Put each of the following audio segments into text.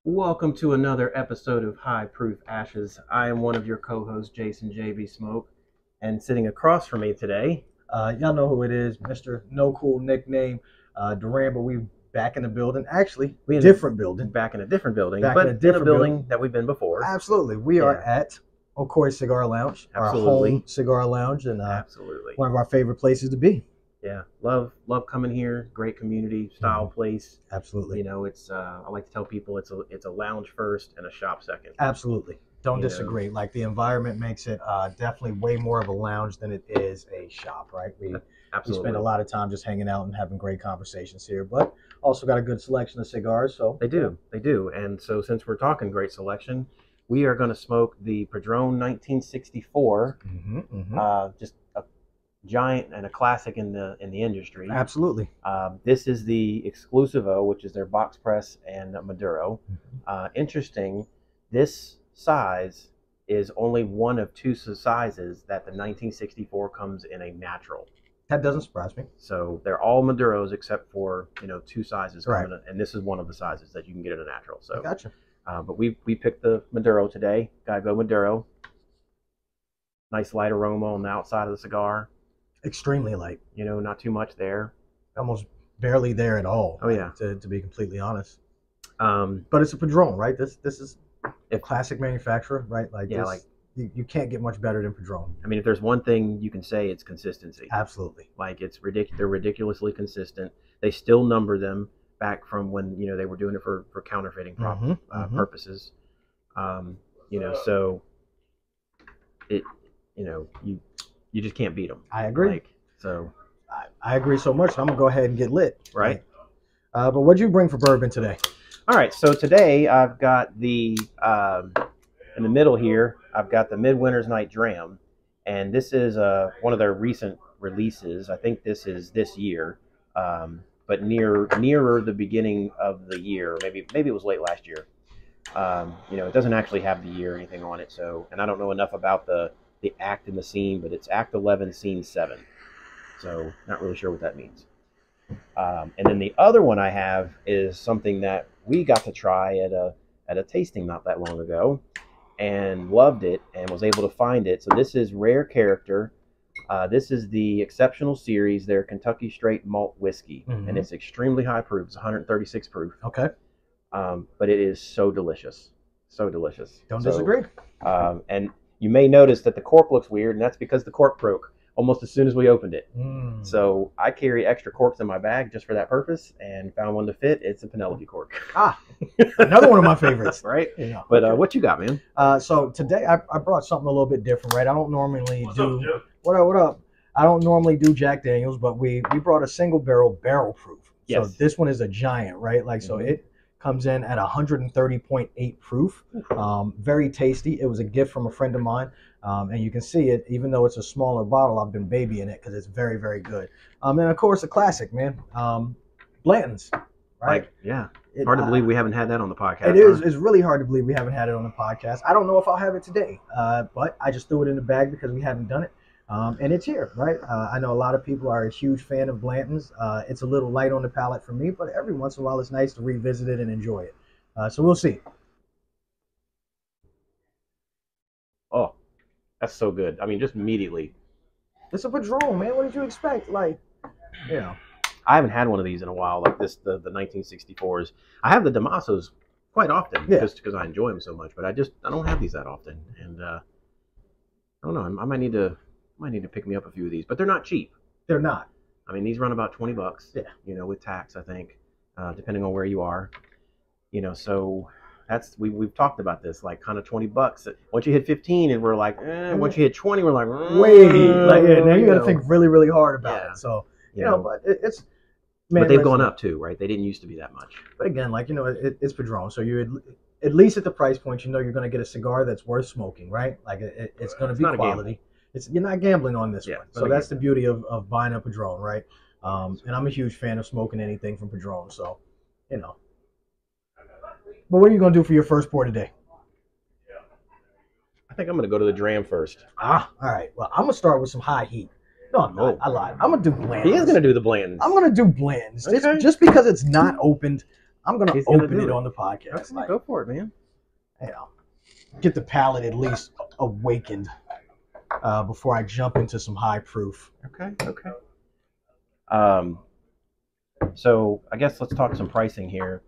Welcome to another episode of High Proof Ashes. I am one of your co-hosts, Jason JB Smoke, and sitting across from me today, y'all know who it is, Mr. No Cool Nickname, Dram, but we back in the building. Actually, different building. Back in a different building, back but in a different building that we've been before. Absolutely. We are at Ocoy Cigar Lounge, Absolutely. Our home cigar lounge, and Absolutely. one of our favorite places to be. Yeah, love coming here. Great community style place. Absolutely. You know, it's I like to tell people it's a lounge first and a shop second. Absolutely. Don't disagree. Like, the environment makes it definitely way more of a lounge than it is a shop, right? We spend a lot of time just hanging out and having great conversations here, but also got a good selection of cigars. So They do. And so since we're talking great selection, we are going to smoke the Padron 1964. Just a giant and a classic in the industry. Absolutely. This is the Exclusivo, which is their box press and Maduro. Interesting, this size is only one of two sizes that the 1964 comes in a natural. That doesn't surprise me. So they're all Maduros except for, two sizes. Right. And this is one of the sizes that you can get in a natural. So Gotcha. but we picked the Maduro today. Gotta go Maduro. Nice light aroma on the outside of the cigar. Extremely light. Not too much there. Almost barely there at all. Oh yeah. To be completely honest. But But it's a Padron, right? This is a classic manufacturer, right? Like, yeah, this, you can't get much better than Padron. I mean, if there's one thing you can say, it's consistency. Absolutely. Like, it's they're ridiculously consistent. They still number them back from when they were doing it for counterfeiting purposes. So it you just can't beat them. I agree. I agree so much. I'm gonna go ahead and get lit. Right. But what'd you bring for bourbon today? All right. So today I've got the in the middle here. I've got the Midwinter's Night Dram, and this is one of their recent releases. I think this is this year, but nearer the beginning of the year. Maybe it was late last year. It doesn't actually have the year or anything on it. So, and I don't know enough about the act and the scene, but it's Act 11, Scene 7. So, not really sure what that means. And then the other one I have is something that we got to try at a tasting not that long ago, and loved it and was able to find it. So this is Rare Character. This is the Exceptional Series, their Kentucky Straight Malt Whiskey, and it's extremely high proof. It's 136 proof. Okay. But it is so delicious. So delicious. Don't disagree. And you may notice that the cork looks weird, and that's because the cork broke almost as soon as we opened it. So I carry extra corks in my bag just for that purpose, and found one to fit. It's a Penelope cork. Another one of my favorites. Right? Yeah. But what you got, man? So today I brought something a little bit different, right? I don't normally do... What up? I don't normally do Jack Daniels, but we brought a single barrel proof. Yes. So this one is a giant, right? Like, so it comes in at 130.8 proof. Very tasty. It was a gift from a friend of mine. And you can see it, even though it's a smaller bottle, I've been babying it because it's very, very good. And of course, a classic, man. Blantons, right? Hard to believe we haven't had that on the podcast. It is. It's really hard to believe we haven't had it on the podcast. I don't know if I'll have it today, but I just threw it in the bag because we haven't done it. And it's here, right? I know a lot of people are a huge fan of Blantons. It's a little light on the palate for me, but every once in a while it's nice to revisit it and enjoy it. So we'll see. Oh, that's so good. I mean, just immediately. It's a Padron, man. What did you expect? Like, I haven't had one of these in a while, like the 1964s. I have the Damasos quite often because I enjoy them so much, but I don't have these that often. And I don't know. I might need to pick me up a few of these, but they're not cheap. They're not. I mean, these run about $20. Yeah. With tax, I think, depending on where you are. So that's we've talked about this, like kind of $20. Once you hit 15, and we're like, once you hit 20, we're like, wait, now you got to think really, really hard about it. So but it's. Man, but they've gone up too, right? They didn't used to be that much. But again, like, it's Padron, so you at least at the price point, you're going to get a cigar that's worth smoking, right? Like, it's going to be quality. You're not gambling on this one. So that's the beauty of buying a Padron, right? And I'm a huge fan of smoking anything from Padron, so, But what are you going to do for your first pour today? I think I'm going to go to the Dram first. All right. Well, I'm going to start with some high heat. No, I'm not. I lied. I'm going to do Blantons. He is going to do the Blantons. I'm going to do Blantons. Okay. Just because it's not opened, I'm gonna open it on the podcast. Okay, like, go for it, man. You know, get the palate at least awakened before I jump into some high proof. Okay. So I guess let's talk some pricing here.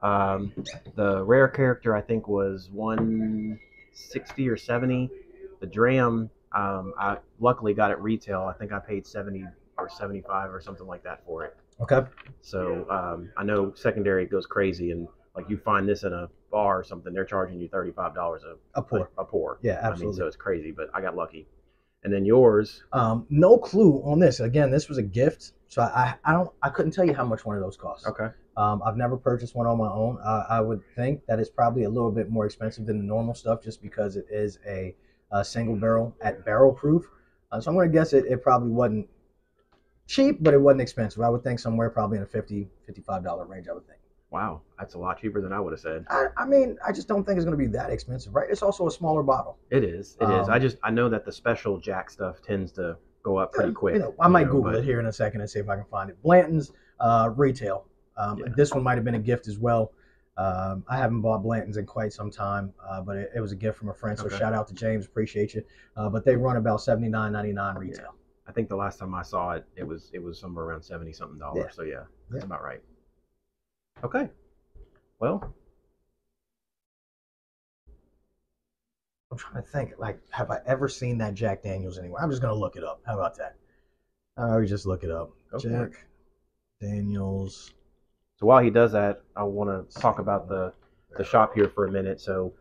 The Rare Character I think was $160 or $70. The Dram, I luckily got it retail. I think I paid $70 or $75 or something like that for it. Okay. So I know secondary goes crazy, and like you find this in a bar or something, they're charging you $35 a pour. Yeah, absolutely. I mean, so it's crazy, but I got lucky. And then yours? No clue on this. Again, this was a gift, so I couldn't tell you how much one of those costs. Okay. I've never purchased one on my own. I would think that it's probably a little bit more expensive than the normal stuff, just because it is a single barrel at barrel proof. So I'm going to guess it probably wasn't cheap, but it wasn't expensive. I would think somewhere probably in a $50-$55 range, I would think. Wow, that's a lot cheaper than I would have said. I mean, I just don't think it's going to be that expensive, right? It's also a smaller bottle. It is. I know that the special Jack stuff tends to go up pretty quick. I might Google it here in a second and see if I can find it. Blanton's retail. This one might have been a gift as well. I haven't bought Blantons in quite some time, but it was a gift from a friend. So shout out to James, appreciate you. But they run about $79.99 retail. Yeah. I think the last time I saw it, it was somewhere around $70-something. Yeah. So yeah, that's about right. Okay. Well, I'm trying to think. Like, have I ever seen that Jack Daniels anywhere? I'm just gonna look it up. How about that? We just look it up. Jack Daniels. So while he does that, I want to talk about the shop here for a minute. So,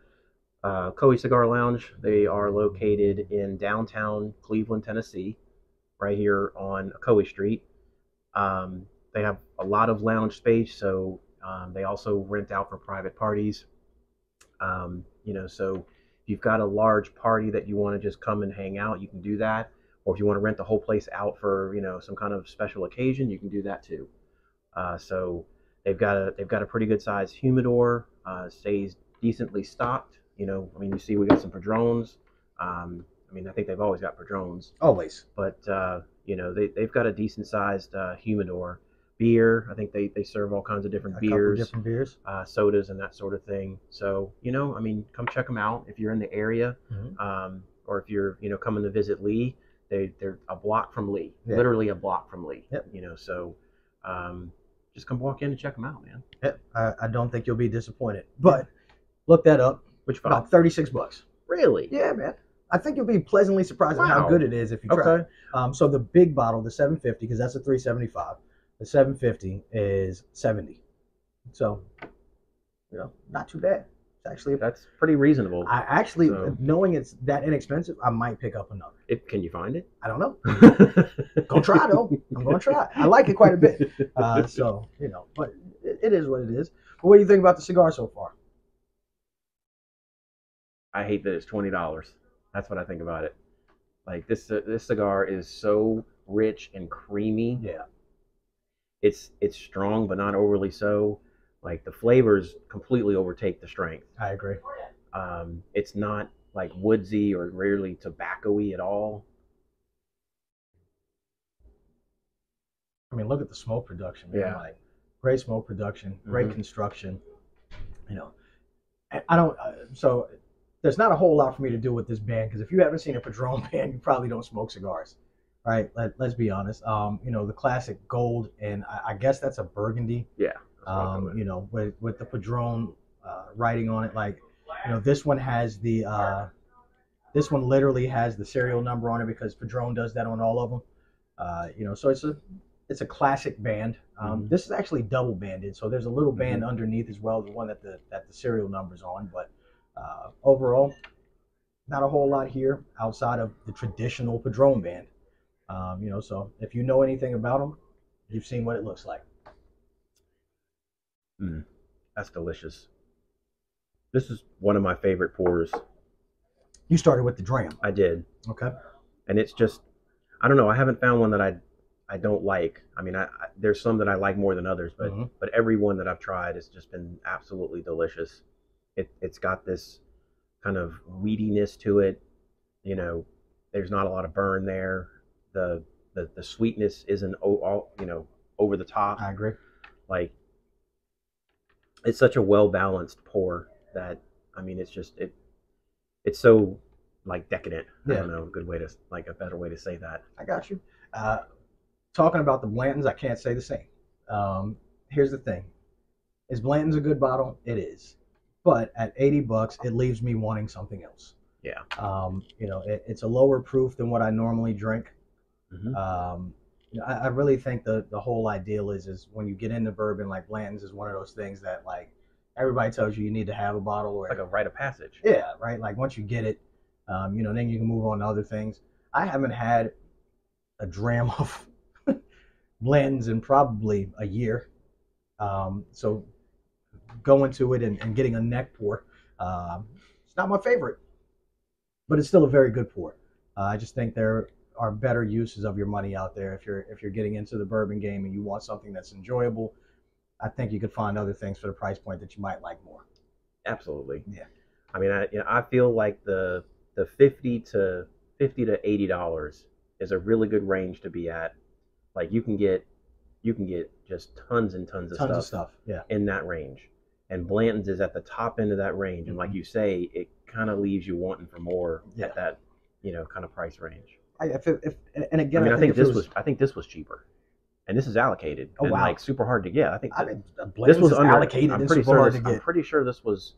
Coey Cigar Lounge. They are located in downtown Cleveland, Tennessee, right here on Coey Street. They have a lot of lounge space, so they also rent out for private parties. So if you've got a large party that you want to just come and hang out, you can do that. Or if you want to rent the whole place out for some kind of special occasion, you can do that too. So they've got a pretty good sized humidor. Stays decently stocked. You see we got some Padrons. I think they've always got Padrons. Always. But they've got a decent sized humidor. Beer, I think they serve all kinds of different beers. Different beers. Sodas and that sort of thing. So, come check them out if you're in the area. Mm-hmm. Or if you're, coming to visit Lee. They're a block from Lee. Yeah. Literally a block from Lee. Yep. So just come walk in and check them out, man. Yep. I don't think you'll be disappointed. But look that up. Which about $36. Really? Yeah, man. I think you'll be pleasantly surprised at how good it is if you try it. So the big bottle, the 750, because that's a 375. The 750 is 70. So, not too bad. It's actually that's pretty reasonable. I actually, knowing it's that inexpensive, I might pick up another. Can you find it? I don't know. Gonna try though. I'm gonna try. I like it quite a bit. But it is what it is. But what do you think about the cigar so far? I hate that it's $20. That's what I think about it. Like this cigar is so rich and creamy. Yeah. It's strong, but not overly so. Like the flavors completely overtake the strength. I agree. It's not like woodsy or rarely tobacco-y at all. Look at the smoke production, man. Yeah. Like great smoke production, great construction. I don't. So there's not a whole lot for me to do with this band, because if you haven't seen a Padron band, you probably don't smoke cigars. Right, let's be honest. The classic gold, and I guess that's a burgundy. Yeah. With the Padron writing on it, like, this one has the this one literally has the serial number on it, because Padron does that on all of them. So it's a classic band. This is actually double banded, so there's a little band underneath as well, the one that the serial number's on. But overall, not a whole lot here outside of the traditional Padron band. So if you know anything about them, you've seen what it looks like. That's delicious. This is one of my favorite pours. You started with the Dram. I did. Okay. And it's just, I don't know. I haven't found one that I don't like. There's some that I like more than others, but every one that I've tried has just been absolutely delicious. It's got this kind of weediness to it. There's not a lot of burn there. The sweetness isn't all over the top. I agree. Like, it's such a well balanced pour that I mean it's just it's so like decadent. I don't know a good way to like a better way to say that. I got you. Talking about the Blantons, I can't say the same. Here's the thing: is Blanton's a good bottle? It is, but at $80, it leaves me wanting something else. Yeah. You know, it's a lower proof than what I normally drink. Mm-hmm. You know, I really think the whole ideal is when you get into bourbon, like Blanton's is one of those things that like everybody tells you need to have a bottle, or like a rite of passage. Yeah, right. Like once you get it, you know, then you can move on to other things. I haven't had a dram of Blanton's in probably a year. So going to it and getting a neck pour, it's not my favorite, but it's still a very good pour. I just think there are better uses of your money out there if you're getting into the bourbon game and you want something that's enjoyable. I think you could find other things for the price point that you might like more. Absolutely. Yeah. I mean, I feel like the $50 to $80 is a really good range to be at. Like you can get just tons and tons of stuff yeah, in that range. And Blanton's is at the top end of that range. Mm-hmm. And like you say, it kind of leaves you wanting for more at that, you know, kind of price range. And again, I think this was cheaper. And this is allocated. Oh, and wow. Like super hard to get. I think this was allocated. I'm pretty sure this was,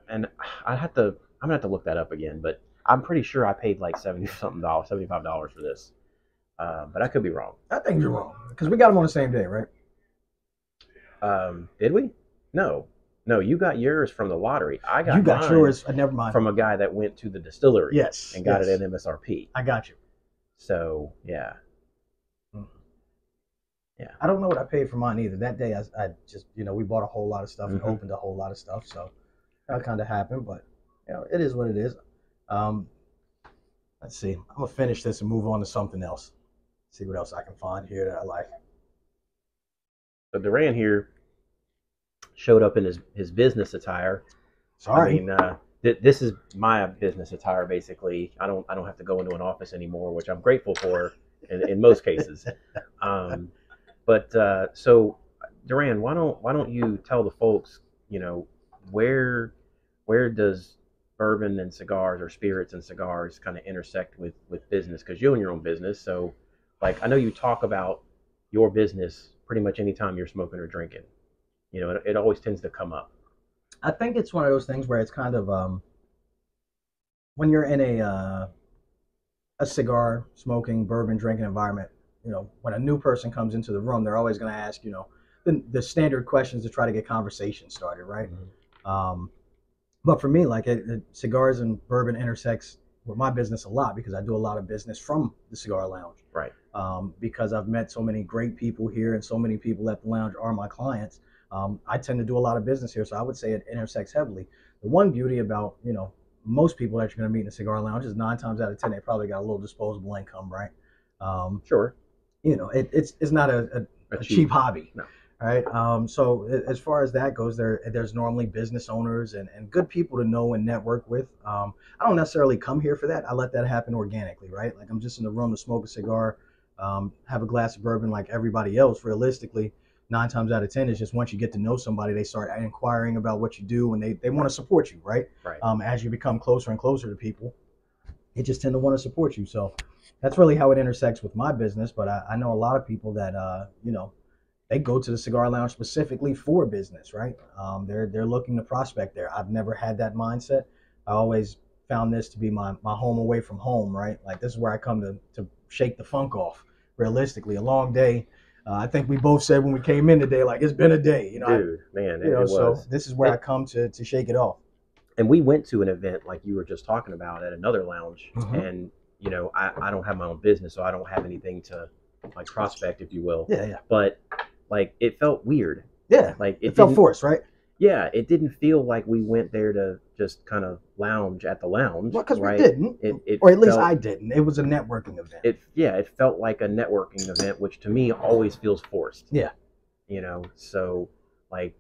and I'm gonna have to look that up again. But I'm pretty sure I paid like $75 for this. But I could be wrong. I think you're wrong because we got them on the same day, right? Did we? No, you got yours from the lottery. I got yours. Never mind. From a guy that went to the distillery. Yes, and got it at MSRP. I got you. So yeah. Yeah, I don't know what I paid for mine either. That day, I just, you know, we bought a whole lot of stuff and opened a whole lot of stuff, so that kind of happened. But you know, it is what it is. Let's see. I'm gonna finish this and move on to something else. See what else I can find here that I like. So Duran here showed up in his business attire. Sorry. I mean, this is my business attire basically. I don't have to go into an office anymore, which I'm grateful for in most cases. But so Duran, why don't you tell the folks, you know, where does bourbon and cigars or spirits and cigars kind of intersect with business? Because you own your own business, so like I know you talk about your business pretty much anytime you're smoking or drinking. You know, it always tends to come up. I think it's one of those things where it's kind of when you're in a cigar smoking, bourbon drinking environment. You know, when a new person comes into the room, they're always going to ask, you know, the standard questions to try to get conversation started, right? Mm-hmm. But for me, like cigars and bourbon intersects with my business a lot because I do a lot of business from the cigar lounge. Right. Because I've met so many great people here and so many people at the lounge are my clients. I tend to do a lot of business here, so I would say it intersects heavily. The one beauty about, you know, most people that you're going to meet in a cigar lounge is 9 times out of 10, they probably got a little disposable income, right? Sure. You know, it's not a cheap hobby, no. Right? So as far as that goes, there's normally business owners and good people to know and network with. I don't necessarily come here for that. I let that happen organically, right? Like I'm just in the room to smoke a cigar, have a glass of bourbon like everybody else. Realistically, 9 times out of 10 is just once you get to know somebody, they start inquiring about what you do and they want to support you, right? Right. As you become closer and closer to people, they just tend to want to support you. So that's really how it intersects with my business. But I know a lot of people that, you know, they go to the cigar lounge specifically for business, right? They're looking to prospect there. I've never had that mindset. I always found this to be my home away from home, right? Like this is where I come to shake the funk off. Realistically, a long day. I think we both said when we came in today, like it's been a day, you know. Dude, man, it was. So this is where I come to shake it off. And we went to an event like you were just talking about at another lounge, and you know, I don't have my own business, so I don't have anything to like prospect, if you will. Yeah. But like it felt weird. Yeah. Like it felt forced, right? Yeah, it didn't feel like we went there to just kind of lounge at the lounge. Well, because right? We didn't, or at least I didn't. It was a networking event. It felt like a networking event, which to me always feels forced. Yeah. You know, so like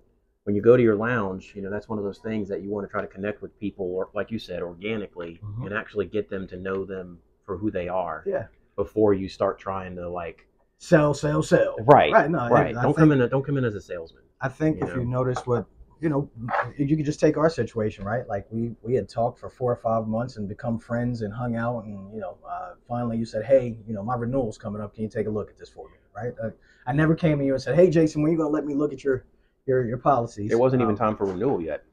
when you go to your lounge, you know, that's one of those things that you want to try to connect with people, or like you said, organically, and actually get them to know them for who they are. Yeah. Before you start trying to like sell. Right. No. Right. Don't come in as a salesman. I think if you notice what, you could just take our situation, right? Like we had talked for 4 or 5 months and become friends and hung out, and finally you said, hey, my renewal's coming up. Can you take a look at this for me, right? I never came to you and said, hey, Jason, when are you gonna let me look at your policies? It wasn't even time for renewal yet.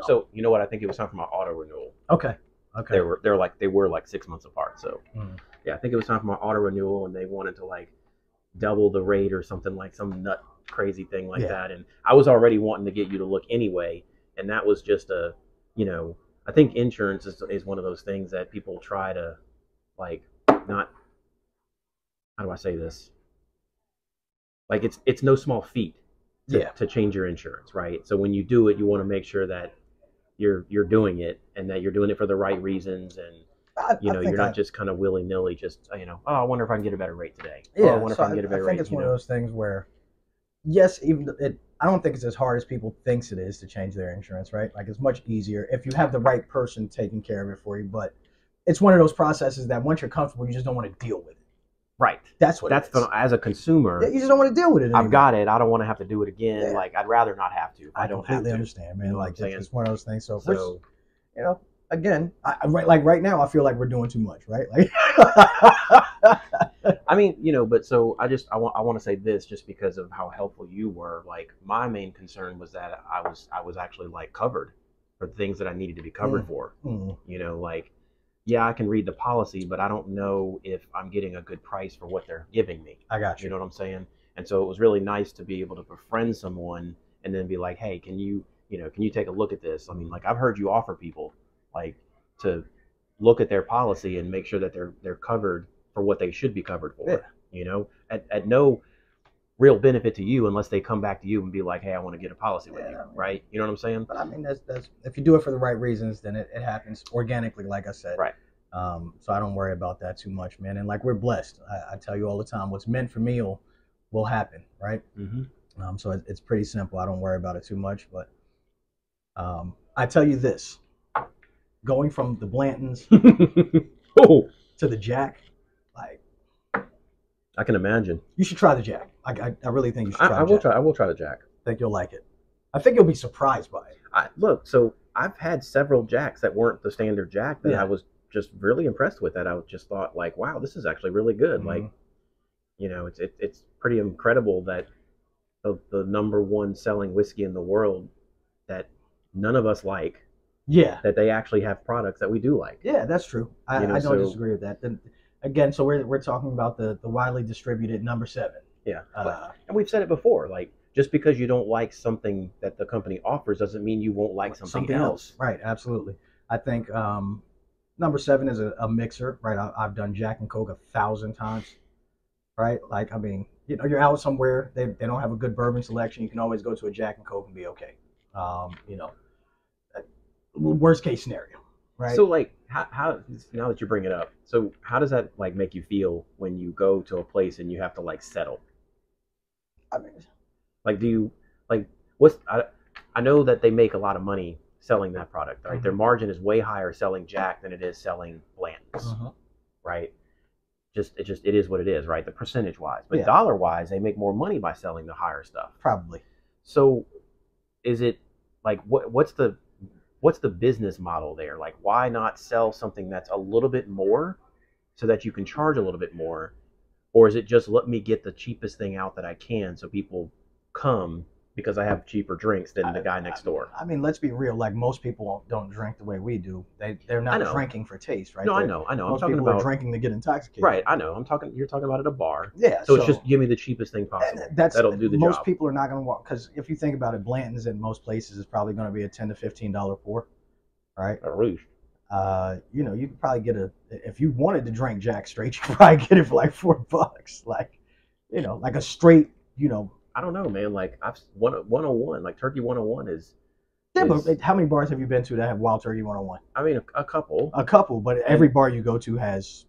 So you know what? I think it was time for my auto renewal. Okay. They were like 6 months apart. So yeah, I think it was time for my auto renewal, and they wanted to like double the rate or something, like some nut crazy thing like that. And I was already wanting to get you to look anyway, and that was just I think insurance is one of those things that people try to like not, how do I say this? Like it's no small feat to change your insurance, right? So when you do it, you want to make sure that you're doing it, and that you're doing it for the right reasons, and you're not just kind of willy-nilly just oh, I wonder if I can get a better rate today. I wonder if I can get a better rate. I think it's one of those things where yes, I don't think it's as hard as people thinks it is to change their insurance, right? Like it's much easier if you have the right person taking care of it for you, but it's one of those processes that once you're comfortable, you just don't want to deal with it. Right. That's as a consumer. You just don't want to deal with it anymore. I've got it. I don't want to have to do it again. Yeah. Like I'd rather not have to. I don't completely understand, man. Like it's one of those things. So again, right now, I feel like we're doing too much, right? Like, I mean, but so I want to say this just because of how helpful you were. Like my main concern was that I was actually like covered for the things that I needed to be covered for. Like. Yeah, I can read the policy, but I don't know if I'm getting a good price for what they're giving me. I got you. You know what I'm saying? And so it was really nice to be able to befriend someone and then be like, hey, can you take a look at this? I mean, like I've heard you offer people like to look at their policy and make sure that they're covered for what they should be covered for. Yeah. At no real benefit to you unless they come back to you and be like, hey, I want to get a policy with you, right? You know what I'm saying? But I mean, that's if you do it for the right reasons, then it happens organically, like I said. Right. So I don't worry about that too much, man. And like we're blessed. I tell you all the time, what's meant for me will happen, right? Mm-hmm. So it's pretty simple. I don't worry about it too much. But I tell you this, going from the Blantons to the Jack, like I can imagine. You should try the Jack. I really think you should try the Jack. I will try the Jack. I think you'll like it. I think you'll be surprised by it. Look, so I've had several Jacks that weren't the standard Jack that I was just really impressed with. That I just thought like, wow, this is actually really good. Mm-hmm. Like, it's pretty incredible that the #1 selling whiskey in the world that none of us like. Yeah. That they actually have products that we do like. Yeah, that's true. I don't disagree with that. Then, again, so we're talking about the widely distributed #7. Yeah. And we've said it before, like just because you don't like something that the company offers doesn't mean you won't like something else. Right, absolutely. I think #7 is a mixer, right? I've done Jack and Coke 1,000 times, right? Like, I mean, you're out somewhere, they don't have a good bourbon selection, you can always go to a Jack and Coke and be okay. Worst case scenario, right? So like, how now that you bring it up, so how does that like make you feel when you go to a place and you have to like settle? I mean, like, do you like I know that they make a lot of money selling that product, right? Mm-hmm. Their margin is way higher selling Jack than it is selling Blantons, right? It is what it is, right? The percentage wise, but dollar wise, they make more money by selling the higher stuff. Probably. So, is it like what's the business model there? Like, why not sell something that's a little bit more so that you can charge a little bit more? Or is it just let me get the cheapest thing out that I can so people come because I have cheaper drinks than the guy next door? I mean, let's be real. Like, most people don't drink the way we do. They're not drinking for taste, right? No, I know. Most people are drinking to get intoxicated. Right, I know. You're talking about at a bar. Yeah. So it's just give me the cheapest thing possible. That'll do the job. Most people are not going to walk, because if you think about it, Blanton's in most places is probably going to be a $10 to $15 pour, right? At least. You could probably get if you wanted to drink Jack straight, you could probably get it for like $4. Like, like a straight, I don't know, man. Like 101, like Turkey 101 is. Yeah, but how many bars have you been to that have Wild Turkey 101? I mean, a couple. A couple, but every bar you go to has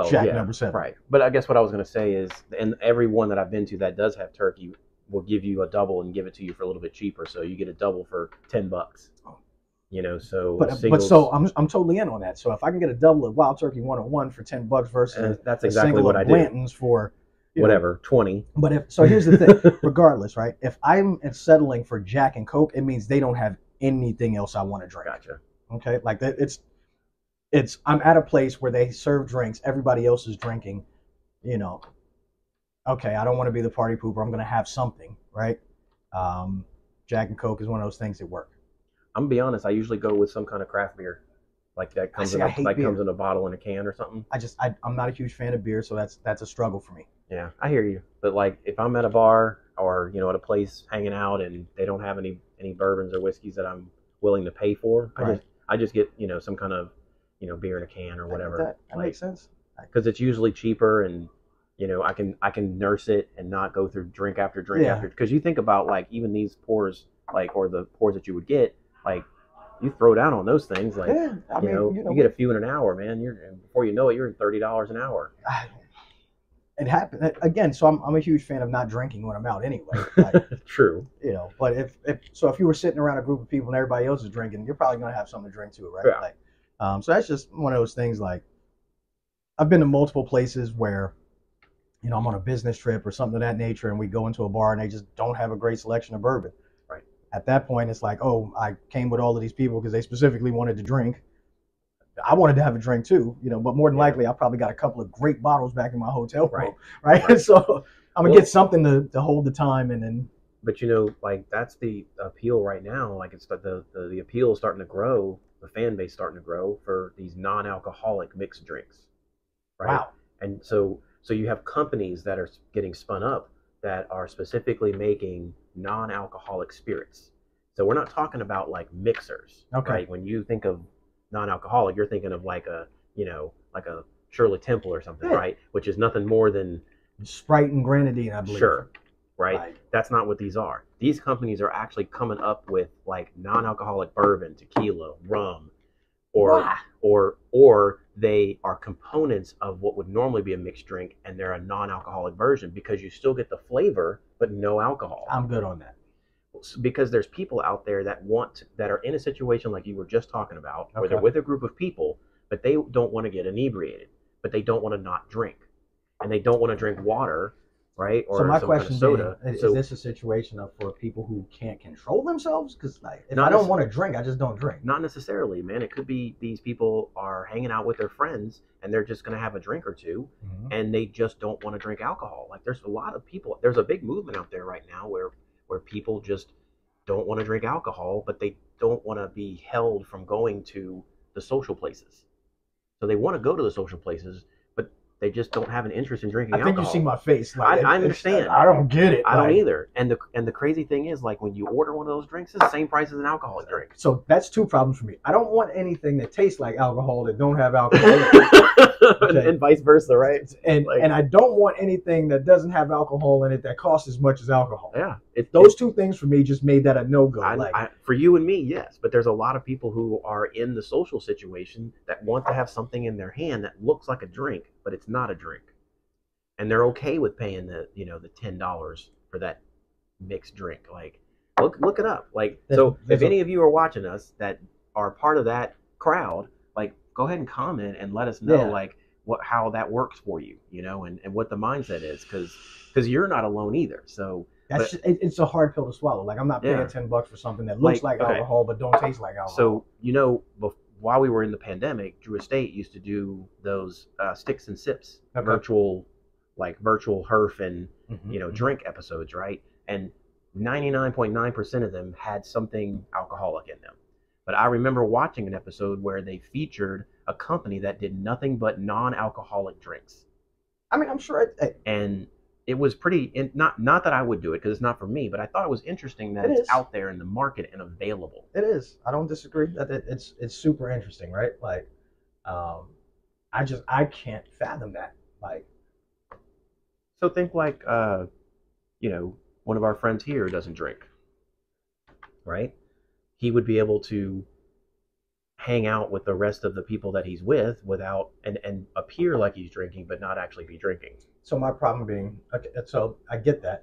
Jack #7. Right. But I guess what I was going to say is, and every one that I've been to that does have turkey will give you a double and give it to you for a little bit cheaper. So you get a double for $10. So but so I'm totally in on that. So if I can get a double of Wild Turkey 101 for $10 versus that's exactly what I did. Blantons for whatever, 20. But here's the thing, regardless, right? If I'm settling for Jack and Coke, it means they don't have anything else I want to drink. Gotcha. Okay, like that. It's I'm at a place where they serve drinks, everybody else is drinking. Okay, I don't want to be the party pooper. I'm going to have something, right? Jack and Coke is one of those things that work. I'm gonna be honest. I usually go with some kind of craft beer, like that comes comes in a bottle in a can or something. I'm not a huge fan of beer, so that's a struggle for me. Yeah, I hear you. But like if I'm at a bar or at a place hanging out and they don't have any bourbons or whiskeys that I'm willing to pay for, I just get some kind of beer in a can or whatever. That makes sense. Because it's usually cheaper and I can nurse it and not go through drink after drink after. Because you think about like even these pours or the pours that you would get, like you throw down on those things like you get a few in an hour, man. Before you know it, you're in $30 an hour. It happened again. So I'm a huge fan of not drinking when I'm out anyway. Like, True. But if you were sitting around a group of people and everybody else is drinking, you're probably gonna have something to drink too, right? Yeah. Like, so that's just one of those things. Like, I've been to multiple places where, I'm on a business trip or something of that nature, and we go into a bar and they just don't have a great selection of bourbon. Right. At that point, it's like, oh, I came with all of these people because they specifically wanted to drink. I wanted to have a drink too, but more than likely, I probably got a couple of great bottles back in my hotel room, right? So I'm gonna get something to hold the time, and then. But like that's the appeal right now. Like it's the appeal is starting to grow. The fan base starting to grow for these non-alcoholic mixed drinks, right? Wow. And so you have companies that are getting spun up that are specifically making non-alcoholic spirits. So we're not talking about like mixers, right? When you think of non-alcoholic, you're thinking of like a Shirley Temple or something, right? Which is nothing more than Sprite and grenadine, I believe. Sure. Right? That's not what these are. These companies are actually coming up with like non-alcoholic bourbon, tequila, rum, or they are components of what would normally be a mixed drink, and they're a non-alcoholic version because you still get the flavor but no alcohol. I'm good on that. Because there's people out there that are in a situation like you were just talking about, where they're with a group of people, but they don't want to get inebriated, but they don't want to not drink, and they don't want to drink water. Right? Or so my some question kind of soda. Is this a situation for people who can't control themselves? Because if I don't want to drink, I just don't drink. Not necessarily, man. It could be these people are hanging out with their friends and they're just going to have a drink or two, and they just don't want to drink alcohol. Like there's a lot of people. There's a big movement out there right now where people just don't want to drink alcohol, but they don't want to be held from going to the social places. So they want to go to the social places, they just don't have an interest in drinking alcohol. I think you see my face. Like, I understand. I don't get it. I don't either. And the crazy thing is, like, when you order one of those drinks, it's the same price as an alcoholic drink. So that's two problems for me. I don't want anything that tastes like alcohol that don't have alcohol. And vice versa, right? And I don't want anything that doesn't have alcohol in it that costs as much as alcohol. Yeah. Those two things for me just made that a no-go. For you and me, yes. But there's a lot of people who are in the social situation that want to have something in their hand that looks like a drink, but it's not a drink. And they're okay with paying the $10 for that mixed drink. Like, look it up. Like, so if any of you are watching us that are part of that crowd, like, go ahead and comment and let us know, like, how that works for you, and what the mindset is, because you're not alone either. So it's a hard pill to swallow. Like, I'm not paying $10 for something that looks like alcohol but don't taste like alcohol. So while we were in the pandemic, Drew Estate used to do those sticks and sips, virtual herf and drink episodes, right? And 99.9% of them had something alcoholic in them. But I remember watching an episode where they featured a company that did nothing but non-alcoholic drinks. I mean, I'm sure. And it was not that I would do it because it's not for me, but I thought it was interesting that it's out there in the market and available. It is. I don't disagree. It's super interesting, right? Like, I can't fathom that. Like, so think like, one of our friends here doesn't drink, right? He would be able to hang out with the rest of the people that he's with without and appear like he's drinking, but not actually be drinking. So my problem being, okay, so I get that.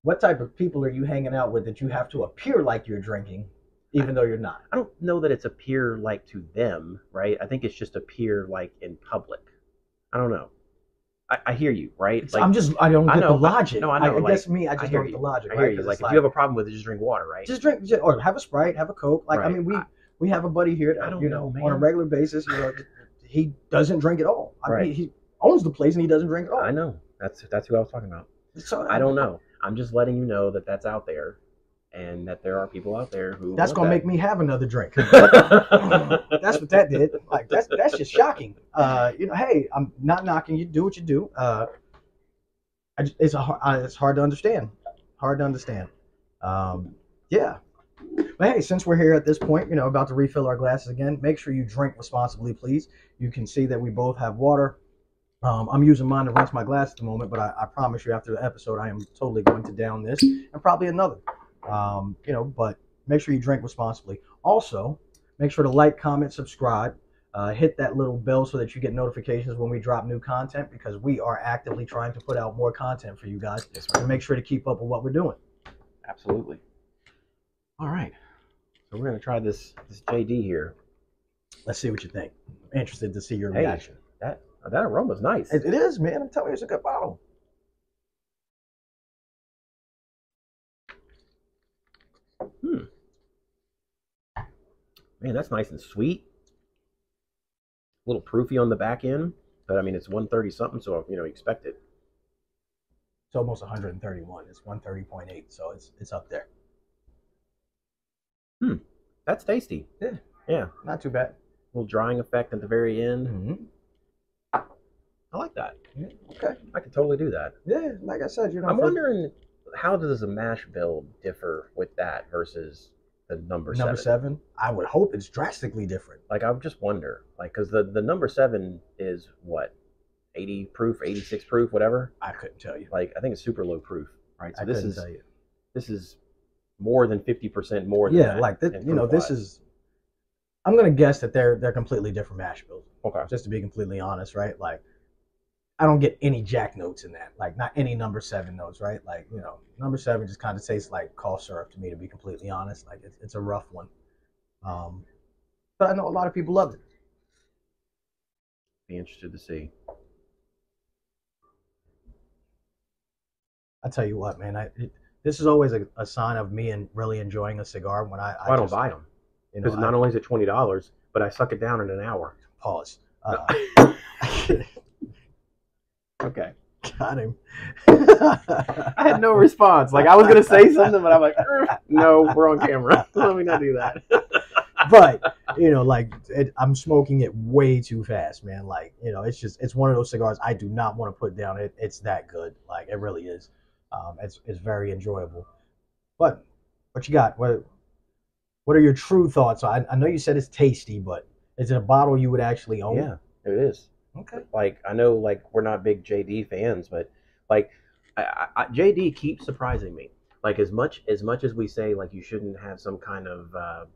What type of people are you hanging out with that you have to appear like you're drinking, even though you're not? I don't know that it's appear like to them, right? I think it's just appear like in public. I don't know. I hear you, right? Like, I don't get the logic. No, I know. I guess me, I just don't get the logic. I hear you. Like, if you have a problem with it, just drink water, right? Just drink, or have a Sprite, have a Coke. Like, I mean, we have a buddy here that, you know, on a regular basis, you know, he doesn't drink at all. I mean, he owns the place and he doesn't drink at all. I know. That's who I was talking about. So, I don't know. I'm just letting you know that that's out there, and that there are people out there who. That's gonna make me have another drink. That's what that did. Like, that's just shocking. You know, hey, I'm not knocking you. Do what you do. It's hard to understand. Hard to understand. Yeah. But hey, since we're here at this point, you know, about to refill our glasses again, make sure you drink responsibly, please. You can see that we both have water. I'm using mine to rinse my glass at the moment, but I promise you after the episode, I am totally going to down this and probably another. You know, but make sure you drink responsibly. Also, make sure to like, comment, subscribe. Hit that little bell so that you get notifications when we drop new content, because we are actively trying to put out more content for you guys. Yes, and make sure to keep up with what we're doing. Absolutely. All right. So we're going to try this JD here. Let's see what you think. I'm interested to see your reaction. That aroma's nice. It is, man. I'm telling you, it's a good bottle. Man, that's nice and sweet. A little proofy on the back end, but I mean, it's 130 something, so you know, expect it. It's almost 131. It's 130.8, so it's up there. That's tasty. Yeah, not too bad. A little drying effect at the very end. Mm-hmm. I like that. Yeah, okay, I could totally do that. Yeah, like I said, you know, I'm wondering, how does a mash build differ with that versus the number seven? I would hope it's drastically different. Like, I would just wonder, like, because the number 7 is what, 80 proof, 86 proof, whatever. I couldn't tell you. Like, I think it's super low proof, right? So I couldn't tell you. This is more than 50% more than that. Like that. You know, this is. I'm gonna guess that they're completely different mash bills. Okay. Just to be completely honest, right? Like, I don't get any Jack notes in that. Like, not any number 7 notes, right? Like, you know, number 7 just kind of tastes like cough syrup to me, to be completely honest. Like, it's a rough one. But I know a lot of people love it. Be interested to see. I tell you what, man, this is always a sign of me and really enjoying a cigar when I don't buy them. Because not only is it $20, but I suck it down in an hour. Pause. Okay. Got him. I had no response. Like, I was going to say something, but I'm like, no, we're on camera. Let me not do that. But, you know, like, I'm smoking it way too fast, man. Like, you know, it's one of those cigars I do not want to put down. It's that good. Like, it really is. It's very enjoyable. But what you got? What are your true thoughts? I know you said it's tasty, but is it a bottle you would actually own? Yeah, it is. Okay. Like, I know, like, we're not big JD fans, but like, JD keeps surprising me. Like, as much as we say, like, you shouldn't have some kind of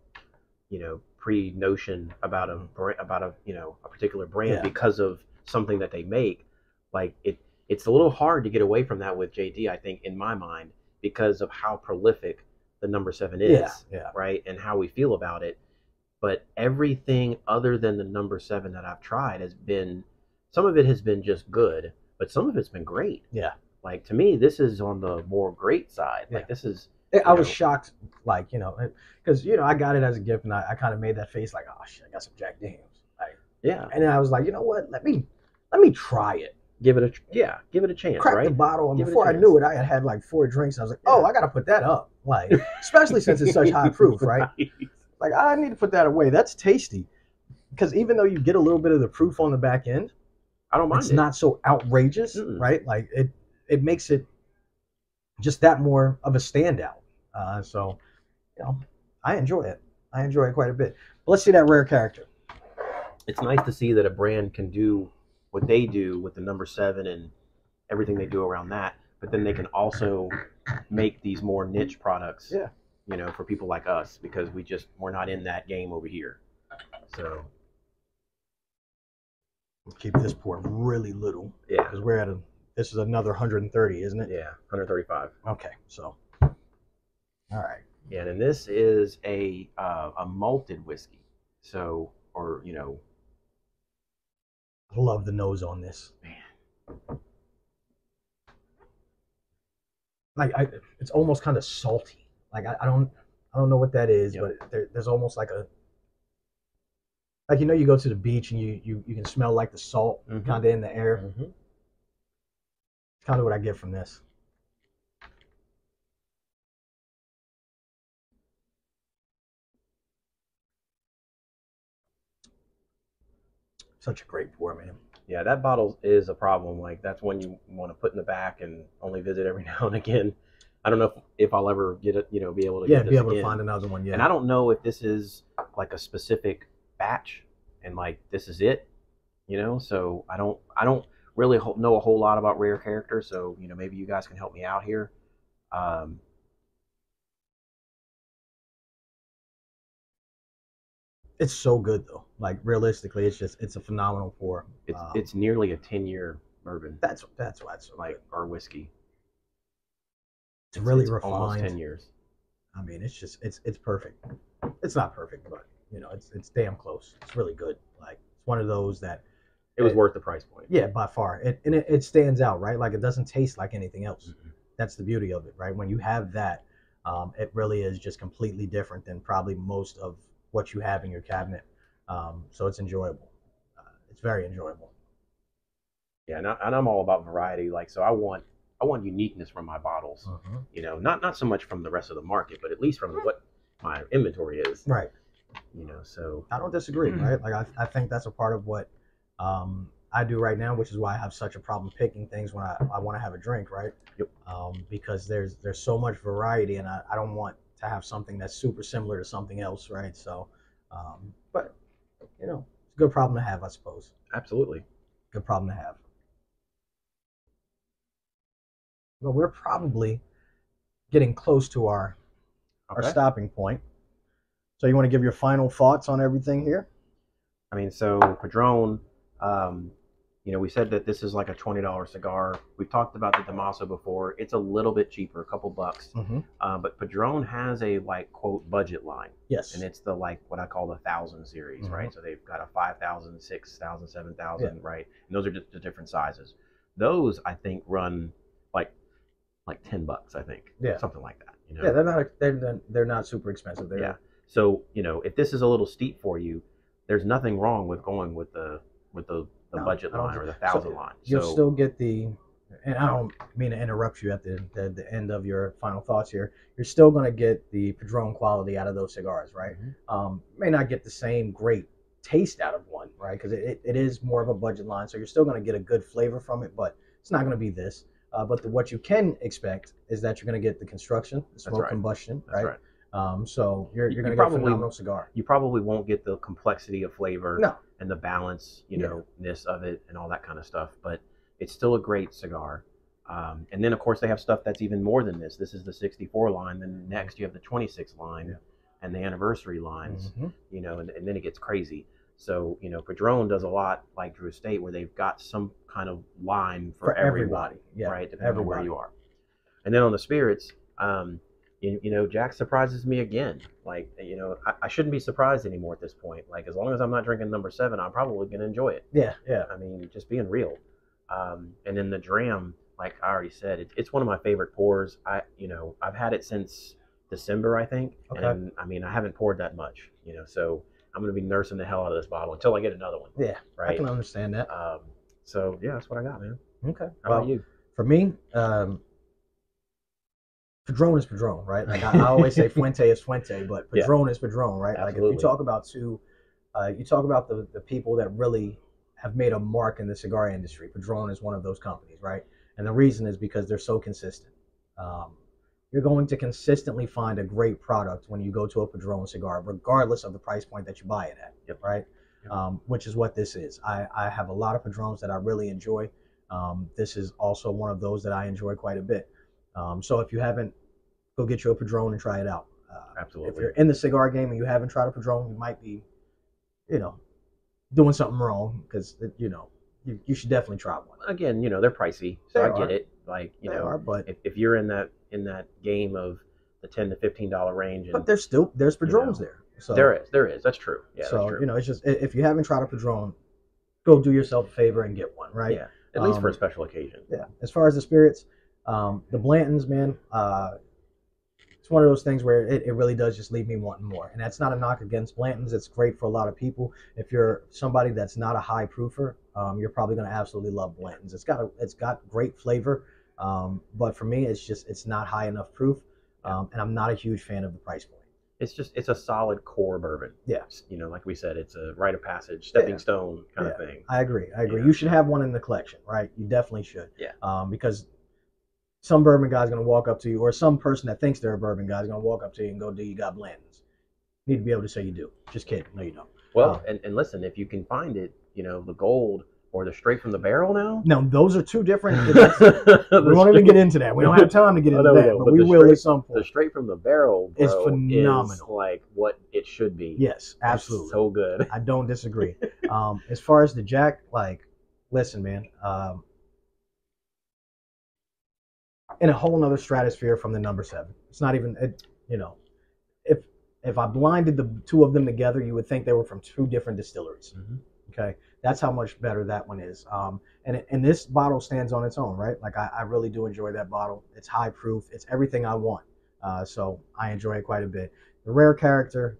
you know, pre-notion about a you know, a particular brand because of something that they make. Like, it's a little hard to get away from that with JD, I think, in my mind, because of how prolific the number 7 is, right, and how we feel about it. But everything other than the number 7 that I've tried has been, some of it has been just good, but some of it's been great. Yeah. Like, to me, this is on the more great side. Like, this is. I was shocked, like, you know, because, you know, I got it as a gift, and I kind of made that face like, oh shit, I got some Jack Daniels. Like, and then I was like, you know what? Let me try it. Give it a chance. Crack the bottle, and before I knew it, I had like 4 drinks. And I was like, oh, I got to put that up, like, especially since it's such high proof, right? Like, I need to put that away. That's tasty, because even though you get a little bit of the proof on the back end, I don't mind. It's not so outrageous, right? Like, it makes it just that more of a standout. So, you know, I enjoy it. I enjoy it quite a bit. But let's see that Rare Character. It's nice to see that a brand can do what they do with the number 7 and everything they do around that, but then they can also make these more niche products. Yeah. You know, for people like us, because we're not in that game over here. So keep this poured really little. Yeah. Because this is another 130, isn't it? Yeah, 135. Okay, so all right. Yeah, and this is a malted whiskey. So, or, you know, I love the nose on this. Man. like it's almost kind of salty. Like I don't know what that is, Yep. but there's almost like a like, you know, you go to the beach and you can smell like the salt kind of in the air. It's kind of what I get from this. Such a great pour, man. Yeah, that bottle is a problem. Like that's one you want to put in the back and only visit every now and again. I don't know if I'll ever get it, you know, be able to get this be able again. to find another one. Yeah, and I don't know if this is like a specific batch and like this is it, you know. So I don't really know a whole lot about Rare Character. So you know, maybe you guys can help me out here. It's so good though. Like realistically, it's a phenomenal pour. It's nearly a 10-year bourbon. That's why it's so like good. our whiskey. It's really refined. Almost 10 years. I mean, it's perfect. It's not perfect, but you know, it's damn close. It's really good. Like it's one of those that it was worth the price point. Yeah, by far. It stands out, right? Like it doesn't taste like anything else. That's the beauty of it, right? When you have that, it really is just completely different than probably most of what you have in your cabinet. So it's enjoyable. It's very enjoyable. Yeah, and I'm all about variety. Like, so I want uniqueness from my bottles. You know, not so much from the rest of the market, but at least from what my inventory is. Right. You know, so I don't disagree. Right. Like I think that's a part of what I do right now, which is why I have such a problem picking things when I want to have a drink. Right. Yep. Because there's so much variety, and I don't want to have something that's super similar to something else. Right. So, but you know, it's a good problem to have, I suppose. Absolutely. Good problem to have. Well, we're probably getting close to our stopping point. So you want to give your final thoughts on everything here? I mean, so Padron, you know, we said that this is like a $20 cigar. We've talked about the Damaso before. It's a little bit cheaper, a couple bucks. But Padron has a like quote budget line. Yes. And it's the like what I call the 1,000 series, right? So they've got a 5,000, 6,000, 7,000, right? And those are just the different sizes. Those I think run like $10, I think. Yeah. Something like that. You know? Yeah, they're not super expensive. Yeah. So, you know, if this is a little steep for you, there's nothing wrong with going with the budget line or the 1,000 line. You'll still get the, and I don't mean to interrupt you at the end of your final thoughts here. You're still going to get the Padron quality out of those cigars, right? May not get the same great taste out of one, right? Because it is more of a budget line, so you're still going to get a good flavor from it, but it's not going to be this. But what you can expect is that you're going to get the construction, the smoke combustion, That's right? So you're going to get a phenomenal cigar. You probably won't get the complexity of flavor and the balance, you know, ness of it and all that kind of stuff. But it's still a great cigar. And then, of course, they have stuff that's even more than this. This is the 64 line. Then next you have the 26 line and the anniversary lines, you know, and then it gets crazy. So, you know, Padron does a lot like Drew Estate where they've got some kind of line for everybody, right? Depending on where you are. And then on the spirits, you know, Jack surprises me again. Like, you know, I shouldn't be surprised anymore at this point. Like, as long as I'm not drinking number 7, I'm probably going to enjoy it. Yeah, yeah. I mean, just being real. And then the Dram, like I already said, it's one of my favorite pours. You know, I've had it since December, I think. And I mean, I haven't poured that much, you know, so I'm going to be nursing the hell out of this bottle until I get another one. Yeah, right. I can understand that. So yeah, that's what I got, man. Okay. How about you? For me, Padron is Padron, right? Like I always say, Fuente is Fuente, but Padron is Padron, right? Absolutely. Like if you talk about you talk about the people that really have made a mark in the cigar industry. Padron is one of those companies, right? And the reason is because they're so consistent. You're going to consistently find a great product when you go to a Padron cigar, regardless of the price point that you buy it at, right? Which is what this is. I have a lot of Padrons that I really enjoy. This is also one of those that I enjoy quite a bit. So if you haven't, go get you a Padron and try it out. Absolutely. If you're in the cigar game and you haven't tried a Padron, you might be, you know, doing something wrong because, you know, you should definitely try one. Again, you know, they're pricey, so I get it. Like, you know, but if you're in that game of the $10 to $15 range, and, but there's Padrons there. So there is. That's true. Yeah. So that's true. You know, it's just if you haven't tried a Padron, go do yourself a favor and get one, right? Yeah. At least for a special occasion. Yeah. As far as the spirits, The Blantons, man, it's one of those things where it really does just leave me wanting more. And that's not a knock against Blantons. It's great for a lot of people. If you're somebody that's not a high proofer, you're probably going to absolutely love Blantons. It's got great flavor, but for me, it's not high enough proof, and I'm not a huge fan of the price point. It's a solid core bourbon. Yeah. You know, like we said, it's a rite of passage, stepping stone kind of thing. I agree. You know? You should have one in the collection, right? You definitely should. Yeah. Because some bourbon guy's going to walk up to you, or some person that thinks they're a bourbon guy is going to walk up to you and go, "Do you got Blantons?" You need to be able to say you do. Just kidding. No, you don't. Well, and listen, if you can find it, you know, the gold or the straight from the barrel now. No, those are two different. We won't even get into that. We don't have time to get into that, but we will at some point. The straight from the barrel, bro, is phenomenal. Is like what it should be. Yes, absolutely. It's so good. I don't disagree. As far as the Jack, like, listen, man. In a whole nother stratosphere from the number 7. It's not even, you know, if I blinded the two of them together, you would think they were from two different distilleries. Mm-hmm. Okay, that's how much better that one is. And this bottle stands on its own, right? Like I really do enjoy that bottle. It's high proof. It's everything I want. So I enjoy it quite a bit. The Rare Character,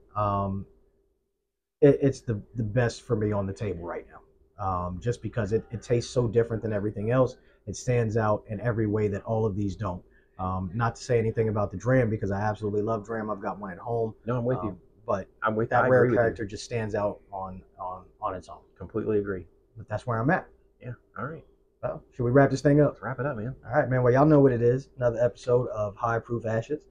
it's the best for me on the table right now. Just because it tastes so different than everything else. It stands out in every way that all of these don't. Not to say anything about the Dram, because I absolutely love Dram. I've got one at home. No, I'm with you. But I'm with that Rare Character just stands out on its own. Completely agree. But that's where I'm at. Yeah. All right. Well, should we wrap this thing up? Let's wrap it up, man. All right, man. Well, y'all know what it is. Another episode of High Proof Ashes.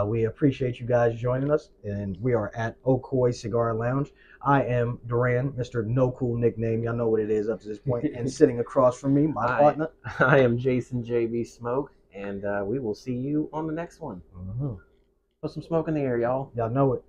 We appreciate you guys joining us, and we are at Okoy Cigar Lounge. I am Duran, Mr. No Cool nickname. Y'all know what it is up to this point. And sitting across from me, my partner. I am Jason JB Smoke, and we will see you on the next one. Mm-hmm. Put some smoke in the air, y'all. Y'all know it.